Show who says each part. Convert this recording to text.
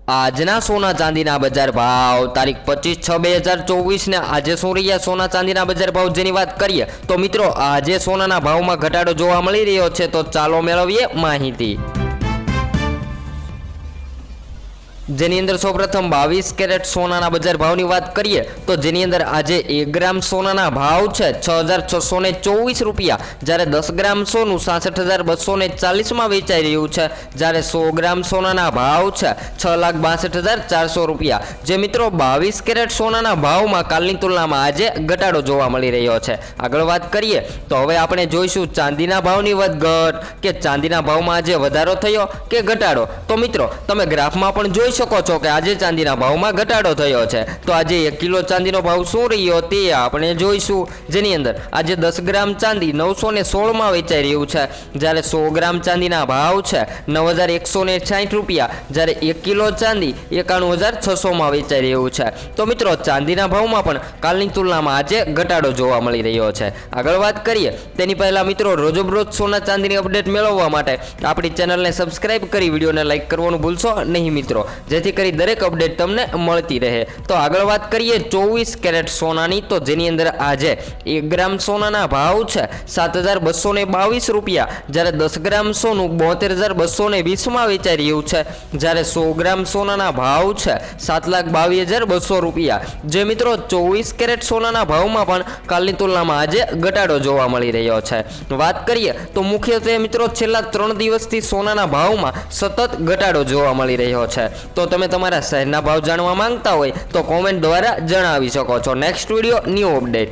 Speaker 1: આજના સોના ચાંદીના બજાર ભાવ તારીખ 25/6/2024 ને આજે શું રહ્યા સોના ચાંદીના બજાર ભાવ જેની વાત કરીએ તો મિત્રો આજે સોનાના ભાવમાં ઘટાડો જોવા મળી રહ્યો છે, તો ચાલો મેળવીએ માહિતી। જેની અંદર સૌપ્રથમ 22 કેરેટ સોનાના બજાર ભાવની વાત કરીએ તો જેની અંદર આજે 1 ગ્રામ સોનાના ભાવ છે 6624 રૂપિયા, જ્યારે 10 ગ્રામ સોનું 66240 માં વેચાઈ રહ્યું છે, જ્યારે 100 ગ્રામ સોનાના ભાવ છે 6,62,400 રૂપિયા। જે મિત્રો 22 કેરેટ સોનાના ભાવમાં કાલની તુલનામાં આજે ઘટાડો જોવા મળી રહ્યો છે। આગળ વાત કરીએ તો હવે આપણે જોઈશું ચાંદીના ભાવની વધઘટ કે ચાંદીના ભાવમાં આજે વધારો થયો કે ઘટાડો। તો મિત્રો તમે ગ્રાફમાં પણ જોઈ શકો છો કે આજે ચાંદીના ભાવમાં ઘટાડો થયો છે, તો આજે 1 કિલો ચાંદીનો ભાવ શું રહ્યો તે આપણે જોઈશું। જેની અંદર આજે 10 ગ્રામ ચાંદી 916 માં વેચાઈ રહ્યું છે, જ્યારે 100 ગ્રામ ચાંદીના ભાવ છે 9160 રૂપિયા, જ્યારે 1 કિલો ચાંદી 91600 માં વેચાઈ રહ્યું છે। તો મિત્રો ચાંદીના ભાવમાં પણ કાલની તુલનામાં આજે ઘટાડો જોવા મળી રહ્યો છે। આગળ વાત કરીએ તેની પહેલા મિત્રો રોજબરોજ સોના ચાંદીની અપડેટ મેળવવા માટે આપણી ચેનલને સબસ્ક્રાઇબ કરી વિડીયોને લાઇક કરવાનું ભૂલશો નહીં મિત્રો, જેથી કરી દરેક અપડેટ તમને મળતી રહે। તો આગળ વાત કરીએ 24 કેરેટ સોનાની, તો જેની અંદર આજે 1 ગ્રામ સોનાના ભાવ છે 7222 રૂપિયા, જ્યારે 10 ગ્રામ સોનું 72220 માં વેચાઈ રહ્યું છે, જ્યારે 100 ગ્રામ સોનાના ભાવ છે 7,22,200 રૂપિયા। જે મિત્રો 24 કેરેટ સોનાના ભાવમાં પણ કાલની તુલનામાં આજે ઘટાડો જોવા મળી રહ્યો છે। વાત કરીએ તો મુખ્યત્વે મિત્રો છેલ્લા 3 દિવસથી સોનાના ભાવમાં સતત ઘટાડો જોવા મળી રહ્યો છે। તો તમે તમારા શહેરના ભાવ જાણવા માંગતા હોય તો કોમેન્ટ દ્વારા જણાવી શકો છો। Next video new update.